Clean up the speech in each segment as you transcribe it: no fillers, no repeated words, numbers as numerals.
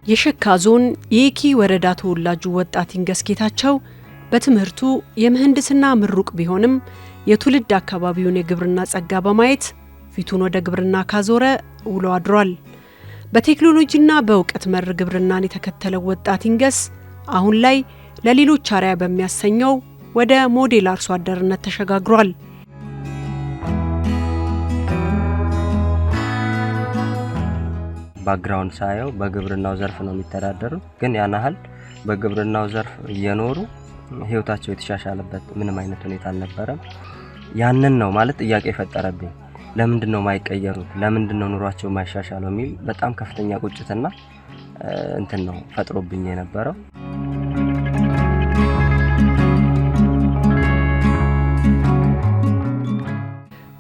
የሸካ ዞን የኪ ወረዳ ተወላጁ ወጣት ይንገስ ጌታቸው በትምህርቱ የምህንድስና ምሩቅ ቢሆንም የትውልድ አካባቢውን የግብርና ጸጋ በማየት ፊቱን ወደ ግብርና ካዞረ ውሎ አድሯል። በቴክኖሎጂና በእውቀት መር ግብርናን የተከተለው ወጣት ይንገስ አሁን ላይ ለሌሎች አርአያ በሚያሰኘው ወደ ሞዴል አርሶ አደርነት ተሸጋግሯል። ባክግራውንድ ሳየው በግብርናው ዘርፍ ነው የሚተዳደሩት፣ ግን ያናህል በግብርናው ዘርፍ እየኖሩ ህይወታቸው የተሻሻለበት ምንም አይነት ሁኔታ አልነበረም። ያንን ነው ማለት ጥያቄ ፈጠረብኝ። ለምንድን ነው ማይቀየሩት? ለምንድን ነው ኑሯቸው ማይሻሻለው የሚል በጣም ከፍተኛ ቁጭትና እንትን ነው ፈጥሮብኝ የነበረው።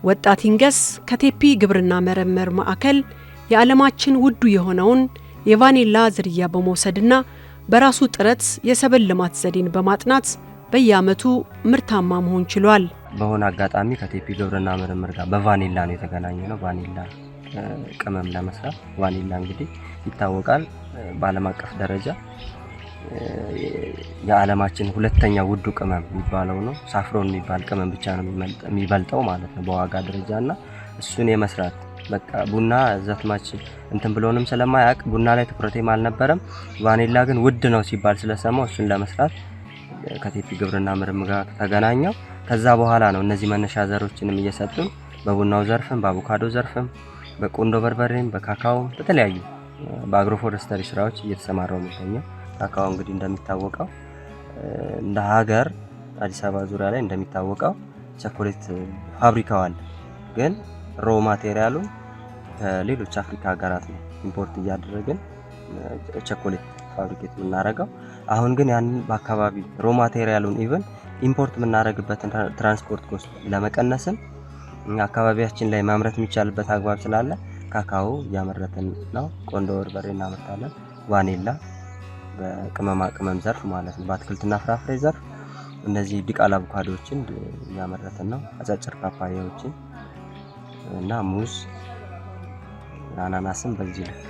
ወጣት ይንገስ ከቴፒ ግብርና ምርምር ማዕከል የዓለማችን ውዱ የሆነውን የቫኒላ ዝርያ በመውሰድና በራሱ ጥረት የሰብል ልማት ዘዴን በማጥናት በየዓመቱ ምርታማ መሆን ችሏል። በሆነ አጋጣሚ ከቴፒ ግብርና ምርምር ጋር በቫኒላ ነው የተገናኘነው። ቫኒላ ቅመም ለመስራት ቫኒላ እንግዲህ ይታወቃል በዓለም አቀፍ ደረጃ የዓለማችን ሁለተኛ ውዱ ቅመም የሚባለው ነው። ሳፍሮን የሚባል ቅመም ብቻ ነው የሚበልጠው ማለት ነው በዋጋ ደረጃና እሱን የመስራት በቃ ቡና ዘትማች እንትን ብሎንም ስለማያውቅ ቡና ላይ ትኩረቴም አልነበረም። ቫኒላ ግን ውድ ነው ሲባል ስለሰማው እሱን ለመስራት ከቴፒ ግብርና ምርምር ጋር ተገናኘው። ከዛ በኋላ ነው እነዚህ መነሻ ዘሮችንም እየሰጡን በቡናው ዘርፍም በአቮካዶ ዘርፍም በቆንዶ በርበሬም በካካው በተለያዩ በአግሮፎረስተሪ ስራዎች እየተሰማራው የሚገኘው። ካካው እንግዲህ እንደሚታወቀው እንደ ሀገር አዲስ አበባ ዙሪያ ላይ እንደሚታወቀው ቸኮሌት ፋብሪካው አለ፣ ግን ሮ ማቴሪያሉ ከሌሎች አፍሪካ ሀገራት ነው ኢምፖርት እያደረግን ቸኮሌት ፋብሪኬት የምናደርገው። አሁን ግን ያን በአካባቢ ሮ ማቴሪያሉን ኢቭን ኢምፖርት የምናደርግበትን ትራንስፖርት ኮስት ለመቀነስም አካባቢያችን ላይ ማምረት የሚቻልበት አግባብ ስላለ ካካው እያመረትን ነው። ቆንዶ በርበሬ እናመርታለን። ቫኒላ በቅመማ ቅመም ዘርፍ ማለት ነው። በአትክልትና ፍራፍሬ ዘርፍ እነዚህ ዲቃላ አቮካዶዎችን እያመረትን ነው። አጫጭር ፓፓያዎችን እና ሙዝ፣ አናናስም በዚህ ልክ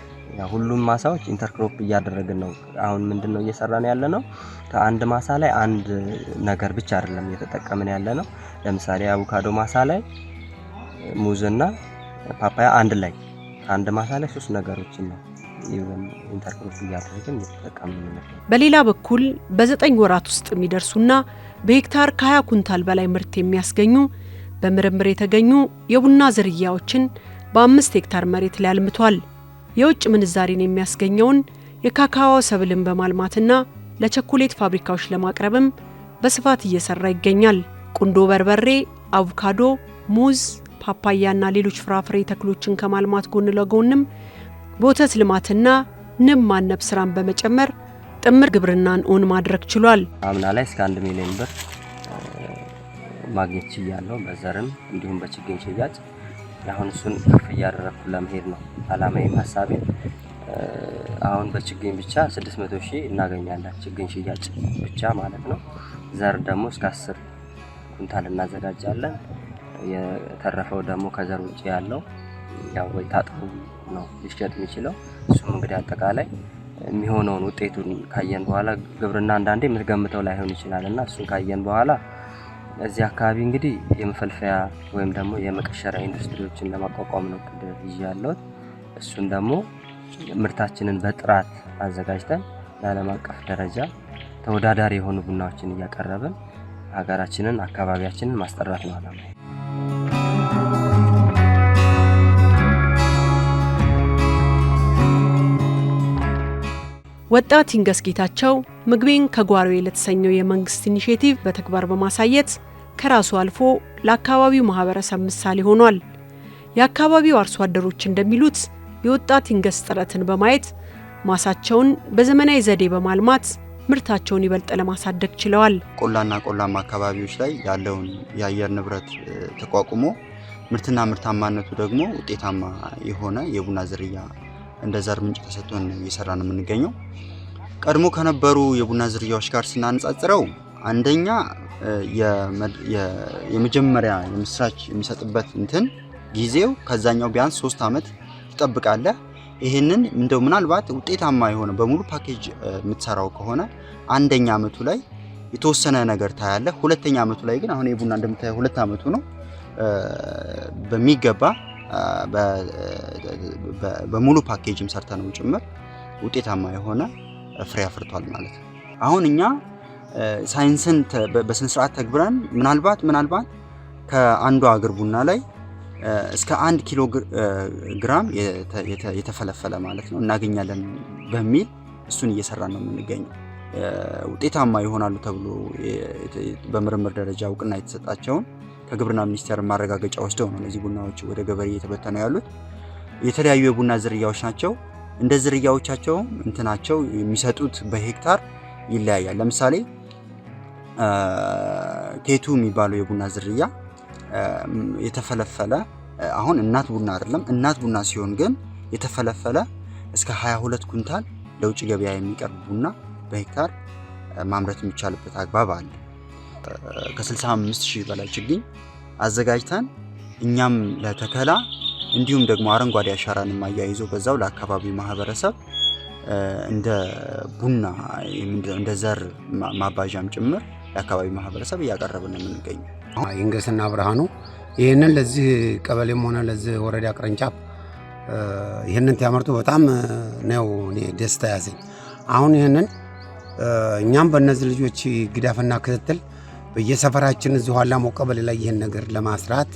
ሁሉም ማሳዎች ኢንተርክሮፕ እያደረግን ነው። አሁን ምንድነው እየሰራን ያለነው? ከአንድ ማሳ ላይ አንድ ነገር ብቻ አይደለም እየተጠቀምን ያለነው። ለምሳሌ አቮካዶ ማሳ ላይ ሙዝና ፓፓያ አንድ ላይ ከአንድ ማሳ ላይ 3 ነገሮችን ነው ኢንተርክሮፕ እያደረግን እየተጠቀምን ነው። በሌላ በኩል በ9 ወራት ውስጥ የሚደርሱና በሄክታር ከ20 ኩንታል በላይ ምርት የሚያስገኙ በምርምር የተገኙ የቡና ዝርያዎችን በ5 ሄክታር መሬት ላይ አልምቷል። የውጭ ምንዛሪን የሚያስገኘውን የካካኦ ሰብልን በማልማትና ለቸኮሌት ፋብሪካዎች ለማቅረብም በስፋት እየሰራ ይገኛል። ቁንዶ በርበሬ፣ አቮካዶ፣ ሙዝ፣ ፓፓያና ሌሎች ፍራፍሬ ተክሎችን ከማልማት ጎን ለጎንም በወተት ልማትና ንብ ማነብ ስራን በመጨመር ጥምር ግብርናን ኦን ማድረግ ችሏል። አምና ላይ እስከ 1 ሚሊዮን ብር ማግኘት ችያለሁ በዘርም እንዲሁም በችግኝ ሽያጭ። አሁን እሱን ከፍ እያደረኩ ለመሄድ ነው አላማዬም ሐሳቤም። አሁን በችግኝ ብቻ 600,000 እናገኛለን፣ ችግኝ ሽያጭ ብቻ ማለት ነው። ዘር ደግሞ እስከ 10 ኩንታል እናዘጋጃለን። የተረፈው ደግሞ ከዘር ውጪ ያለው ያው ወይ ታጥቦ ነው ሊሸጥ የሚችለው። እሱም እንግዲህ አጠቃላይ የሚሆነውን ውጤቱን ካየን በኋላ ግብርና አንዳንዴ የምትገምተው ላይሆን ይችላልና እሱን ካየን በኋላ እዚህ አካባቢ እንግዲህ የመፈልፈያ ወይም ደግሞ የመቀሸሪያ ኢንዱስትሪዎችን ለማቋቋም ነው እቅድ ያለውት። እሱን ደግሞ ምርታችንን በጥራት አዘጋጅተን ለዓለም አቀፍ ደረጃ ተወዳዳሪ የሆኑ ቡናዎችን እያቀረብን ሀገራችንን አካባቢያችንን ማስጠራት ነው ዓላማው። ወጣት ይንገስ ጌታቸው ምግቤን ከጓሮዬ ለተሰኘው የመንግስት ኢኒሼቲቭ በተግባር በማሳየት ከራሱ አልፎ ለአካባቢው ማህበረሰብ ምሳሌ ሆኗል። የአካባቢው አርሶ አደሮች እንደሚሉት የወጣት ይንገስ ጥረትን በማየት ማሳቸውን በዘመናዊ ዘዴ በማልማት ምርታቸውን ይበልጥ ለማሳደግ ችለዋል። ቆላና ቆላማ አካባቢዎች ላይ ያለውን የአየር ንብረት ተቋቁሞ ምርትና ምርታማነቱ ደግሞ ውጤታማ የሆነ የቡና ዝርያ እንደ ዘር ምንጭ ተሰጥቶን እየሰራ ነው የምንገኘው። ቀድሞ ከነበሩ የቡና ዝርያዎች ጋር ስናነጻጽረው አንደኛ የመጀመሪያ የምስራች የሚሰጥበት እንትን ጊዜው ከዛኛው ቢያንስ 3 አመት ይጠብቃል። ይሄንን እንደው ምናልባት ውጤታማ የሆነ በሙሉ ፓኬጅ የምትሰራው ከሆነ አንደኛ አመቱ ላይ የተወሰነ ነገር ታያለ። ሁለተኛ አመቱ ላይ ግን አሁን የቡና እንደምታየው 2 አመቱ ነው በሚገባ በሙሉ ፓኬጅም ሰርተነው ጭምር ውጤታማ የሆነ ፍሬ አፍርቷል ማለት ነው። አሁን እኛ ሳይንስን በስነ ስርዓት ተግብረን ምናልባት ከአንዱ አገር ቡና ላይ እስከ 1 ኪሎ ግራም የተፈለፈለ ማለት ነው እናገኛለን በሚል እሱን እየሰራን ነው የምንገኘው። ውጤታማ ይሆናሉ ተብሎ በምርምር ደረጃ እውቅና የተሰጣቸውን ከግብርና ሚኒስቴር ማረጋገጫ ወስደው ነው እነዚህ ቡናዎች ወደ ገበሬ እየተበተኑ ያሉት። የተለያዩ የቡና ዝርያዎች ናቸው። እንደ ዝርያዎቻቸው እንትናቸው የሚሰጡት በሄክታር ይለያያል። ለምሳሌ ኬቱ የሚባለው የቡና ዝርያ የተፈለፈለ አሁን እናት ቡና አይደለም። እናት ቡና ሲሆን ግን የተፈለፈለ እስከ 22 ኩንታል ለውጭ ገበያ የሚቀርብ ቡና በሄክታር ማምረት የሚቻልበት አግባብ አለ። ከ65000 በላይ ችግኝ አዘጋጅተን እኛም ለተከላ እንዲሁም ደግሞ አረንጓዴ አሻራን ማያይዞ በዛው ለአካባቢው ማህበረሰብ እንደ ቡና እንደ ዘር ማባዣም ጭምር ለአካባቢው ማህበረሰብ እያቀረብን ነው የምንገኘው። ይንገስና ብርሃኑ ይሄንን ለዚህ ቀበሌም ሆነ ለዚህ ወረዳ ቅርንጫፍ ይሄንን ያመርቱ በጣም ነው እኔ ደስታ ያዘኝ። አሁን ይሄንን እኛም በእነዚህ ልጆች ግዳፍና ክትትል በየሰፈራችን እዚህ ኋላሞ ቀበሌ ላይ ይሄን ነገር ለማስራት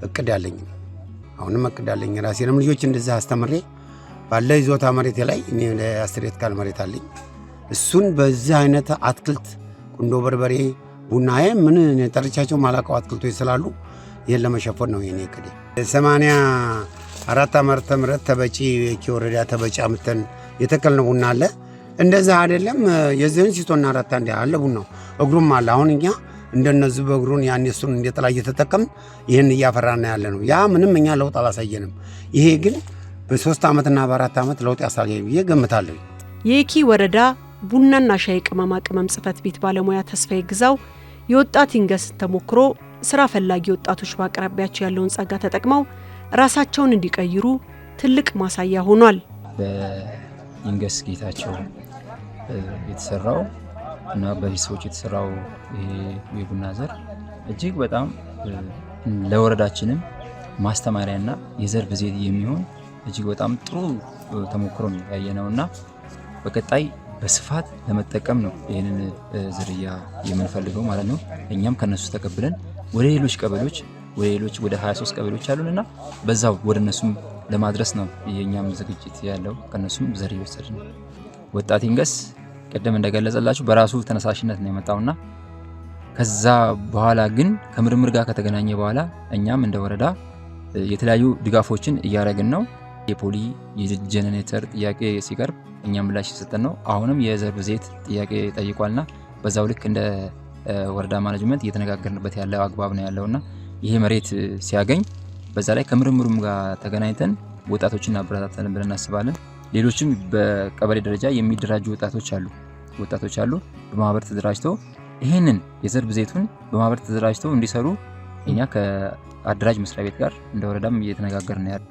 እቅድ አለኝ። አሁንም እቅድ አለኝ። ራሴንም ልጆች እንደዚህ አስተምሬ ባለ ይዞታ መሬት ላይ እኔ ለ10 ሄክታር መሬት አለኝ። እሱን በዚህ አይነት አትክልት ቁንዶ በርበሬ ቡናዬ ምን ጠርቻቸው ማላቀው አትክልቶች ስላሉ ይሄን ለመሸፈን ነው የኔ እቅድ። 84 ዓመተ ምህረት ተበጪ ወረዳ ተበጪ አምተን የተከልነው ቡና አለ። እንደዛ አይደለም የዚህን ሲቶና አራታ እንደ አለ ቡናው እግሩም አለ። አሁን እኛ እንደነዚህ በእግሩን ያን እሱን እንደጥላ እየተጠቀምን ይሄን እያፈራና ያለ ነው። ያ ምንም እኛ ለውጥ አላሳየንም። ይሄ ግን በ3 ዓመትና በ4 ዓመት ለውጥ ያሳያል ብዬ ገምታለሁ። የኪ ወረዳ ቡናና ሻይ ቅመማ ቅመም ጽፈት ቤት ባለሙያ ተስፋዬ ግዛው የወጣት ይንገስ ተሞክሮ ስራ ፈላጊ ወጣቶች በአቅራቢያቸው ያለውን ጸጋ ተጠቅመው ራሳቸውን እንዲቀይሩ ትልቅ ማሳያ ሆኗል። በይንገስ ጌታቸው የተሰራው እና በሂሶች የተሰራው የቡና ዘር እጅግ በጣም ለወረዳችንም ማስተማሪያና የዘር ብዜት የሚሆን እጅግ በጣም ጥሩ ተሞክሮ ነው ያየነውና በቀጣይ በስፋት ለመጠቀም ነው ይሄንን ዝርያ የምንፈልገው ማለት ነው። እኛም ከነሱ ተቀብለን ወደ ሌሎች ቀበሌዎች ወደ 23 ቀበሌዎች አሉንና በዛው ወደ እነሱም ለማድረስ ነው የኛም ዝግጅት ያለው። ከነሱም ዘር እየወሰድን ነው። ወጣት ይንገስ ቀደም እንደገለጸላችሁ በራሱ ተነሳሽነት ነው የመጣውና ከዛ በኋላ ግን ከምርምር ጋር ከተገናኘ በኋላ እኛም እንደ ወረዳ የተለያዩ ድጋፎችን እያደረግን ነው። የፖሊ የጀነሬተር ጥያቄ ሲቀርብ እኛም ምላሽ ሰጠን ነው። አሁንም የዘር ብዜት ጥያቄ ጠይቋልና በዛው ልክ እንደ ወረዳ ማኔጅመንት እየተነጋገርንበት ያለው አግባብ ነው ያለውና ይሄ መሬት ሲያገኝ በዛ ላይ ከምርምሩም ጋር ተገናኝተን ወጣቶችን አበረታተን ብለን እናስባለን። ሌሎችም በቀበሌ ደረጃ የሚደራጁ ወጣቶች አሉ። በማህበር ተደራጅተው ይሄንን የዘር ብዜቱን በማህበር ተደራጅተው እንዲሰሩ እኛ ከአደራጅ መስሪያ ቤት ጋር እንደ ወረዳም እየተነጋገርን ያለው።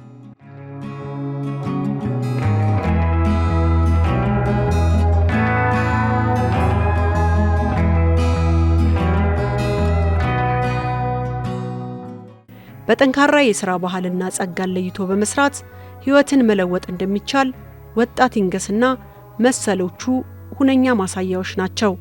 በጠንካራ የሥራ ባህልና ጸጋን ለይቶ በመስራት ህይወትን መለወጥ እንደሚቻል ወጣት ይንገስና መሰሎቹ ሁነኛ ማሳያዎች ናቸው።